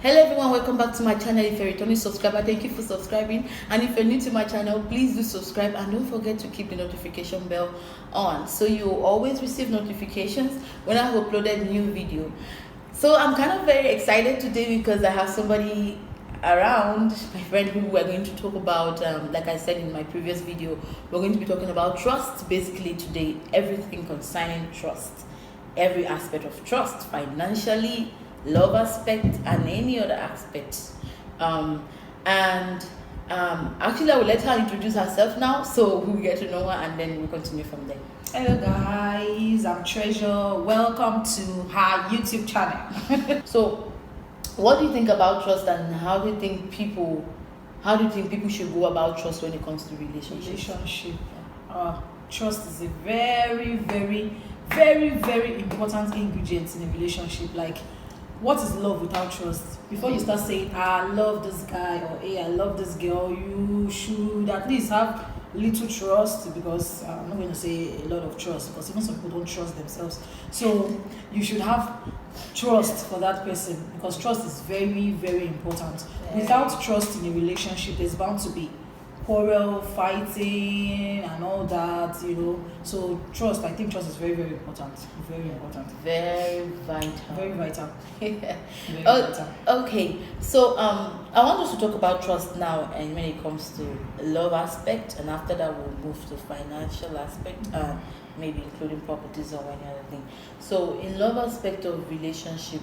Hello everyone, welcome back to my channel. If you're a returning subscriber, thank you for subscribing, and if you're new to my channel, please do subscribe and don't forget to keep the notification bell on so you will always receive notifications when I have uploaded new video. So I'm kind of very excited today because I have somebody around, my friend, who we're going to talk about. Like I said in my previous video, we're going to be talking about trust. Basically today, everything concerning trust, every aspect of trust, financially, love aspect, and any other aspect. Actually I will let her introduce herself now so we get to know her and then we'll continue from there. Hello guys, I'm Treasure. Welcome to her YouTube channel. So what do you think about trust, and how do you think people should go about trust when it comes to relationships? Trust is a very important ingredient in a relationship. Like, what is love without trust? Before you start saying, I love this guy, or hey, I love this girl, you should at least have little trust, because I'm not going to say a lot of trust, because even some people don't trust themselves. So you should have trust for that person, because trust is very important. Without trust in a relationship, there's bound to be quarrel, fighting, and all that, So trust, I think trust is very important. Very vital. Very vital. Okay, so I want us to talk about trust now, and when it comes to love aspect, and after that we'll move to financial aspect, maybe including properties or any other thing. So in love aspect of relationship,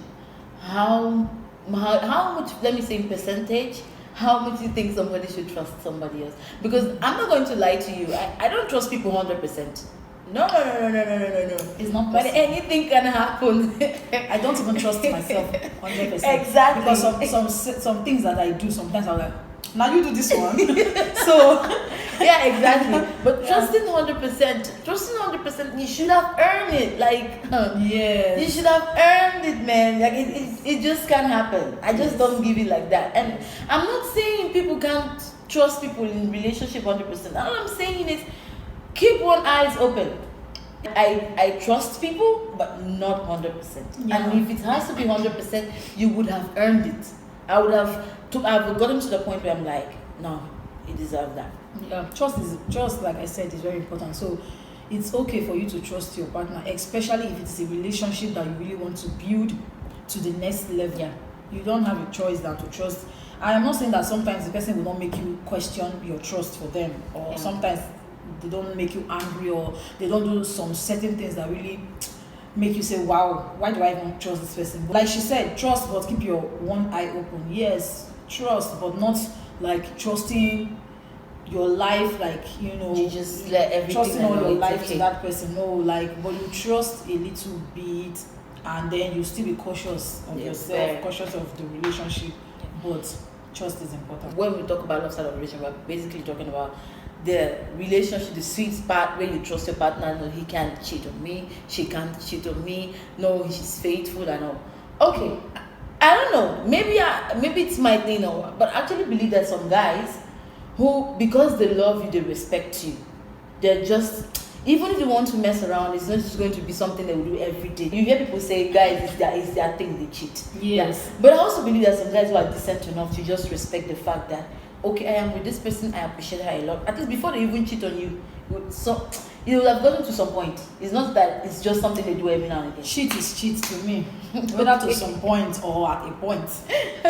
how much, let me say in percentage, how much do you think somebody should trust somebody else? Because I'm not going to lie to you, I don't trust people 100%. No. It's not possible. But anything can happen. I don't even trust myself 100%. Exactly. Because some things that I do, sometimes I'm like, now you do this one. So yeah, exactly. But trusting 100%, you should have earned it. Like, yes, you should have earned it, man. Like, it just can't happen. I just don't give it like that. And I'm not saying people can't trust people in relationship 100%. All I'm saying is keep one eyes open. I trust people, but not 100%. Yeah. And if it has to be 100%, you would have earned it. I've gotten to the point where I'm like, no, you deserve that. Yeah, trust, like I said, is very important. So it's okay for you to trust your partner, especially if it's a relationship that you really want to build to the next level. Yeah. You don't have a choice than to trust. I am not saying that sometimes the person will not make you question your trust for them, or sometimes they don't make you angry, or they don't do some certain things that really make you say, wow, why do I even trust this person? But like she said, trust, but keep your one eye open. Yes, trust, but not like trusting your life, like, you just let everything, trusting all your life to that person. No, like, but you trust a little bit, and then you still be cautious of yourself, cautious of the relationship, but trust is important. When we talk about love side of relationship, we're basically talking about the relationship, the sweet part where you trust your partner. No, he can't cheat on me, she can't cheat on me, no, she's faithful and all. Okay, I don't know, maybe it's my thing, but I actually believe that some guys who, because they love you, they respect you, they're just, even if you want to mess around, it's not just going to be something they will do every day. You hear people say, guys, it's their thing, they cheat. Yes. Yeah. But I also believe that some guys who are decent enough to just respect the fact that, okay, I am with this person, I appreciate her a lot. At least before they even cheat on you, so you will have gotten to some point. It's not that it's just something they do every now and again. Cheat is cheat to me, whether to some point or at a point.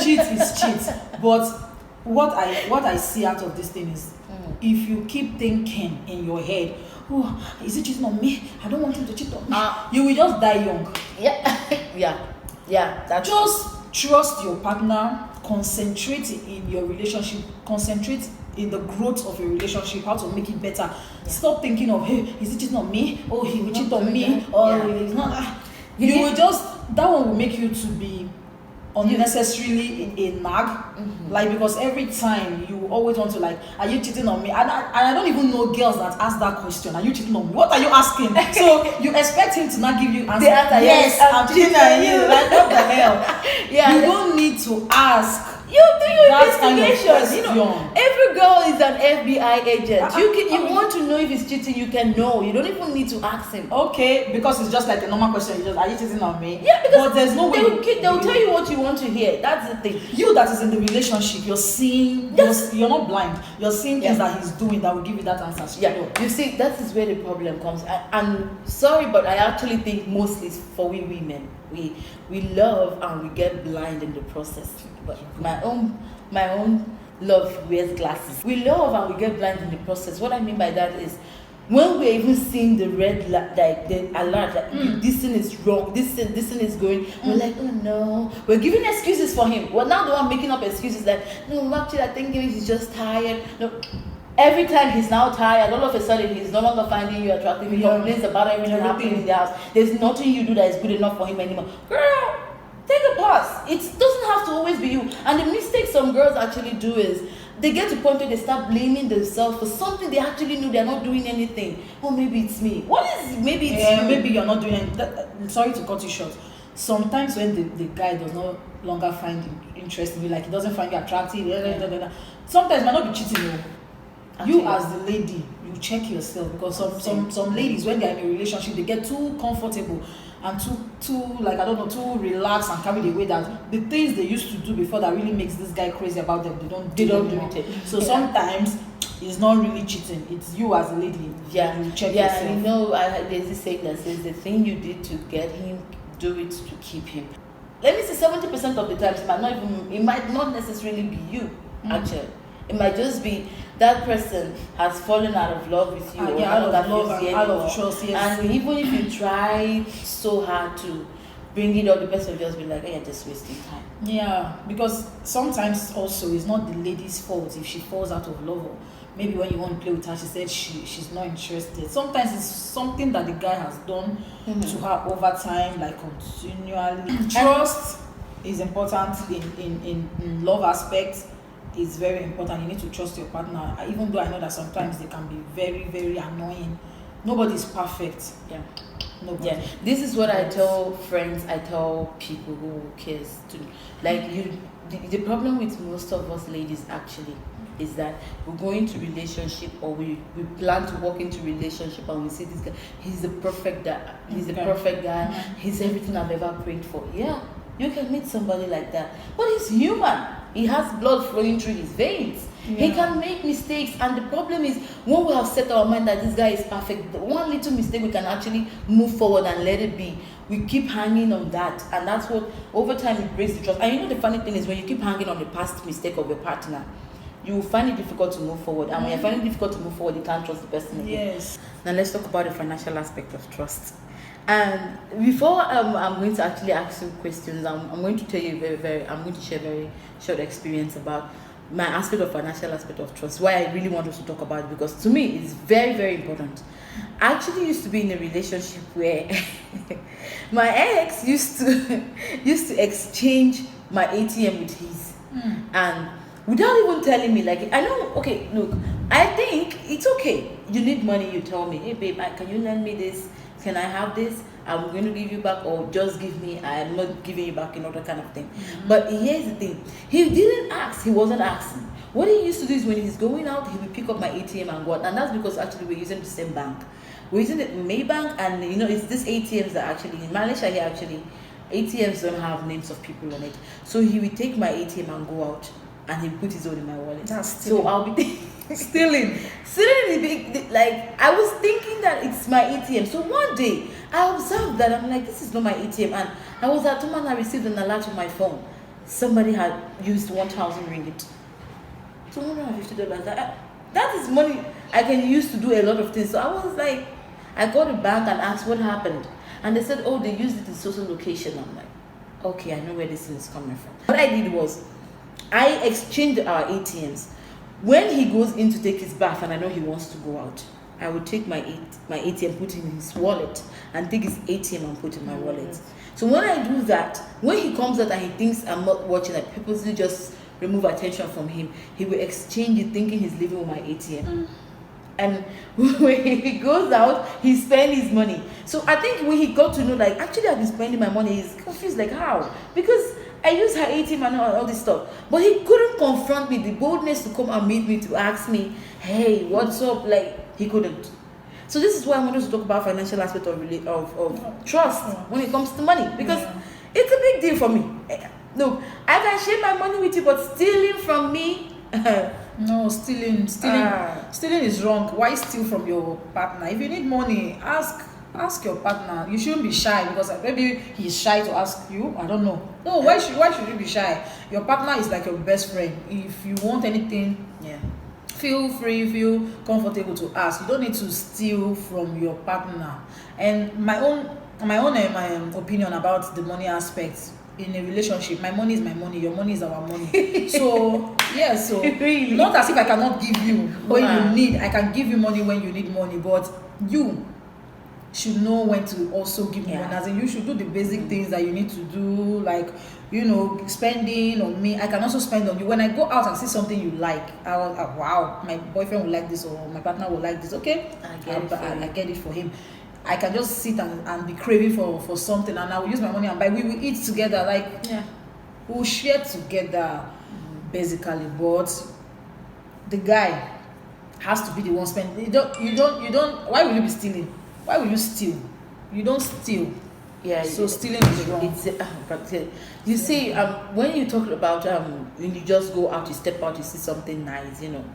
Cheat is cheat. But what I see out of this thing is, if you keep thinking in your head, oh, is he cheating on me? I don't want him to cheat on me. You will just die young. Yeah. That's just trust your partner. Concentrate in your relationship. Concentrate in the growth of your relationship, how to make it better. Stop thinking of, hey, is he cheating on me? Oh, he will cheat on me. Or he's not. You will just, that one will make you to be unnecessarily a nag. Like, because every time you always want to, like, are you cheating on me? And I don't even know girls that ask that question, are you cheating on me? What are you asking? So you expect him to not give you answer. Yes, I'm cheating on you. Like, what the hell? Yeah, you don't need to ask. You do your That kind of investigations. You know, question. every girl is an FBI agent. You I mean- want to know if he's cheating, you can know. You don't even need to ask him. Okay, because it's just like a normal question. You just, are you cheating on me? Yeah, because but there's no way. they'll tell you what you want to hear. That's the thing. You that is in the relationship, you're seeing. You're not blind. You're seeing things Yeah. that he's doing that will give you that answer. straight Yeah, up. you see, that is where the problem comes. And sorry, but I actually think mostly it's for we women. We love and we get blind in the process. But my own love wears glasses. We love and we get blind in the process. What I mean by that is when we're even seeing the red like the alert, like this thing is wrong, this thing is going, we're like, oh no, we're giving excuses for him. We're now the one making up excuses like, no, actually I think he's just tired. No, every time he's now tired, all of a sudden he's no longer finding you attractive. He complains about everything happening in the house. There's nothing you do that is good enough for him anymore. Girl, take a pause. It doesn't have to always be you. And the mistake some girls actually do is they get to the point where they start blaming themselves for something they actually know they're not doing anything. Oh, maybe it's me. What is maybe it's you? Maybe you're not doing it. Sorry to cut you short. Sometimes when the guy does no longer find interest in you, like he doesn't find you attractive, sometimes it might not be cheating you. You as the lady, you check yourself, because some ladies, when they're in a relationship, they get too comfortable and too like, I don't know, too relaxed and carried away that the things they used to do before that really makes this guy crazy about them, they don't do anymore. it. So sometimes it's not really cheating, it's you as a lady. You check yourself. And you know, there's this saying that says the thing you did to get him, do it to keep him. Let me say 70% of the times it might not necessarily be you. Actually, it might just be that person has fallen out of love with you, or out of that love feels and you out of anymore. trust. Yes. And even if you try so hard to bring it up, the person will just be like, oh, you're just wasting time. Yeah, because sometimes also it's not the lady's fault if she falls out of love, or maybe when you want to play with her, she said she's not interested. Sometimes it's something that the guy has done to her over time, like continually. Trust is important in love aspects. Is very important. You need to trust your partner, even though I know that sometimes they can be very, very annoying. Nobody's perfect. Yeah. Nobody. Yeah, this is what I tell friends, I tell people who cares to, like, the problem with most of us ladies actually is that we go into relationship, or we plan to walk into relationship, and we see this guy, he's the perfect guy, he's everything I've ever prayed for. Yeah, you can meet somebody like that, but he's human. He has blood flowing through his veins. Yeah. He can make mistakes, and the problem is when we have set our mind that this guy is perfect, the one little mistake we can actually move forward and let it be. We keep hanging on that, and that's what over time it breaks the trust. And you know the funny thing is, when you keep hanging on the past mistake of your partner, you will find it difficult to move forward. And when you find it difficult to move forward, you can't trust the person again. Yes. Now let's talk about the financial aspect of trust. And before I'm going to actually ask you questions, I'm going to tell you I'm going to share a very short experience about my aspect of financial aspect of trust, why I really want us to talk about it, because to me it's very, very important. I actually used to be in a relationship where my ex used to exchange my ATM with his, and without even telling me, like, I know, okay, look, I think it's okay, you need money, you tell me, hey babe, can you lend me this, can I have this, I'm going to give you back, or just give me, I'm not giving you back, that kind of thing. But here's the thing, he didn't ask, he wasn't asking. What he used to do is when he's going out, he will pick up my ATM and go out, and that's because actually we're using the same bank. We're using the Maybank, and it's these ATMs that actually, in Malaysia here actually, ATMs don't have names of people on it. So he will take my ATM and go out, and he put his own in my wallet. So I'll be stealing the big, like, I was thinking that it's my ATM. So one day I observed that, I'm like, this is not my ATM, and I was at home and I received an alert on my phone. Somebody had used 1,000 ringgit, $250. That is money I can use to do a lot of things. So I was like, I got a bank and asked what happened, and they said, oh, they used it in social location. I'm like, okay, I know where this thing is coming from. What I did was I exchanged our ATMs. When he goes in to take his bath and I know he wants to go out, I would take my ATM, put it in his wallet, and take his ATM and put in my wallet. So when I do that, when he comes out and he thinks I'm not watching, I purposely just remove attention from him, he will exchange it thinking he's living with my ATM. And when he goes out, he spends his money. So I think when he got to know, like, actually I've been spending my money, he's confused, like, how? Because I used her ATM and all this stuff. But he couldn't confront me, the boldness to come and meet me to ask me, hey, what's up? Like, he couldn't. So this is why I wanted to talk about financial aspect of trust when it comes to money, because it's a big deal for me. Look, I can share my money with you, but stealing from me, No, stealing is wrong. Why steal from your partner? If you need money, ask your partner. You shouldn't be shy because maybe he's shy to ask you. I don't know. No, why should you be shy? Your partner is like your best friend. If you want anything, feel free, feel comfortable to ask. You don't need to steal from your partner. And my own opinion about the money aspect in a relationship, my money is my money, your money is our money. So Really? not as if I cannot give you when you need. I can give you money when you need money, but you should know when to also give me money. As in, you should do the basic things that you need to do, like, you know, spending on me. I can also spend on you. When I go out and see something you like, wow, my boyfriend will like this, or my partner will like this. Okay, I get it for him. I can just sit and be craving for something, and I will use my money and buy. We will eat together, like we'll share together, basically. But the guy has to be the one spending. You don't. Why will you be stealing? Why will you steal? You don't steal. Yeah. So stealing is wrong. But you see, when you talk about when you just go out, you step out, you see something nice, you know.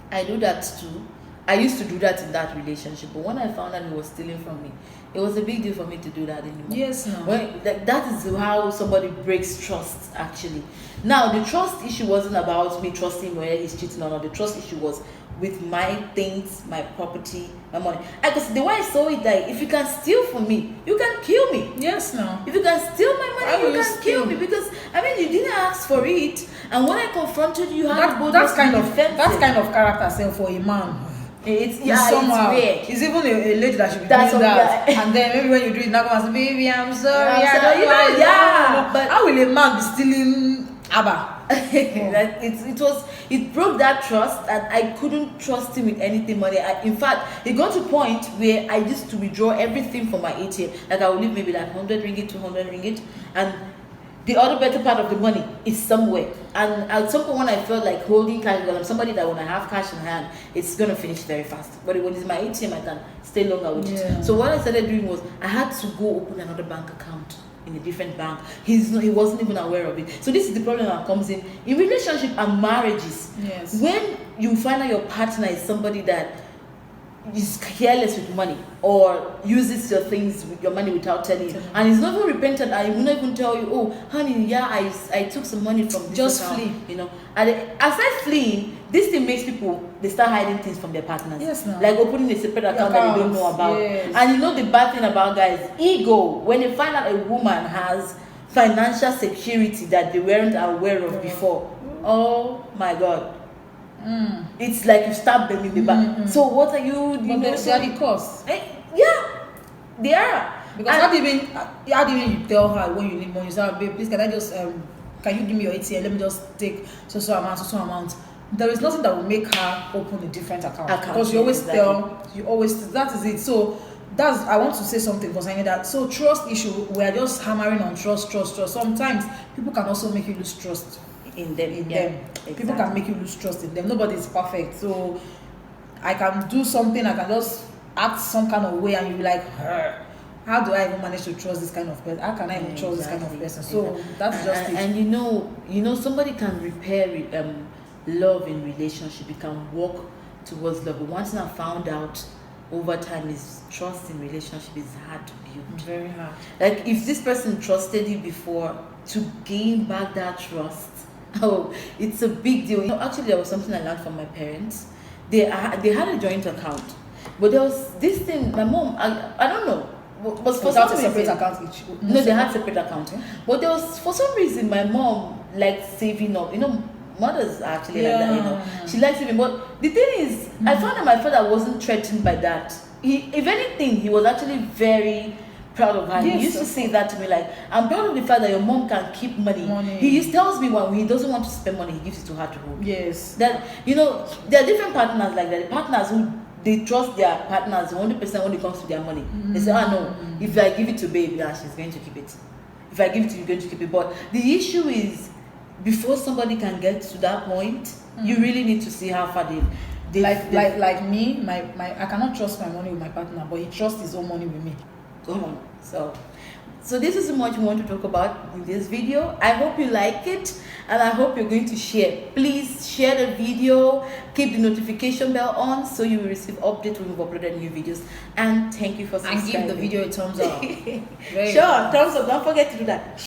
I do that too. I used to do that in that relationship, but when I found out he was stealing from me, it was a big deal for me to do that anymore. Yes, no. That is how somebody breaks trust, actually. Now, the trust issue wasn't about me trusting whether he's cheating or not. The trust issue was with my things, my property, my money. Because the way I saw it, like, if you can steal from me, you can kill me. Yes, no. If you can steal my money, you can kill me, because I mean, you didn't ask for it, and when I confronted you, that's kind of character self for a man. It's somehow weird. It's even a lady that should be doing that, and then maybe when you do it, now come and say, "Baby, I'm sorry." But how will a man be stealing Abba? It broke that trust, and I couldn't trust him with anything money. In fact, it got to a point where I used to withdraw everything from my ATM. Like, I would leave maybe like 100 ringgit, 200 ringgit, and the other better part of the money is somewhere. And at some point, when I felt like holding cash, because I'm somebody that when I have cash in hand, it's gonna finish very fast. But when it's my ATM, I can stay longer with it. So what I started doing was I had to go open another bank account in a different bank. He wasn't even aware of it. So this is the problem that comes in relationship and marriages. Yes. When you find out your partner is somebody that is careless with money, or uses your things with your money without telling you, and he's not even repentant, and he will not even tell you, oh honey, I took some money from this just account. flee. You know, and aside fleeing, this thing makes people, they start hiding things from their partners. Yes, no. Like opening a separate account that they don't know about. Yes. And you know the bad thing about guys, ego. When they find out a woman has financial security that they weren't aware of before, oh my god, it's like you start bending the back. So what are you? But they are the cause. Yeah, they are. Because how do you you tell her when you need money? You say, babe, please, can I just can you give me your ATM? Let me just take so amount. There is nothing that will make her open a different account. Because you always that is it. So I want to say something concerning that. So trust issue, we are just hammering on trust. Sometimes people can also make you lose trust in them. Exactly. People can make you lose trust in them. Nobody is perfect. So I can do something, I can just act some kind of way, and you'll be like, how do I even manage to trust this kind of person? How can I even trust this kind of person? So that's just it. And you know, somebody can repair love in relationship. It can work towards love. But one thing I found out over time is trust in relationship is hard to build. Very hard. Like, if this person trusted you before, to gain back that trust, it's a big deal. You know, actually, there was something I learned from my parents. They had a joint account, but there was this thing. My mom, I don't know, but for some reason, separate account each. No, they had separate accounts. But there was, for some reason, my mom liked saving up. You know, mothers are actually like that. You know, she likes saving. But the thing is, I found that my father wasn't threatened by that. If anything, he was actually very proud of her. He used to say that to me, like, I'm proud of the fact that your mom can keep money. He tells me when he doesn't want to spend money, he gives it to her to hold. Yes. That, you know, there are different partners like that. The partners who they trust their partners 100% when it comes to their money. They say, oh no, if I give it to baby, she's going to keep it. if I give it to you, you're going to keep it. But the issue is, before somebody can get to that point, you really need to see how far they like me, my I cannot trust my money with my partner, but he trusts his own money with me. Come on. So this is so much we want to talk about in this video. I hope you like it, and I hope you're going to share. Please share the video, keep the notification bell on so you will receive updates when we've uploaded new videos. And thank you for subscribing. And give the video a thumbs up. Sure, thumbs up. Don't forget to do that.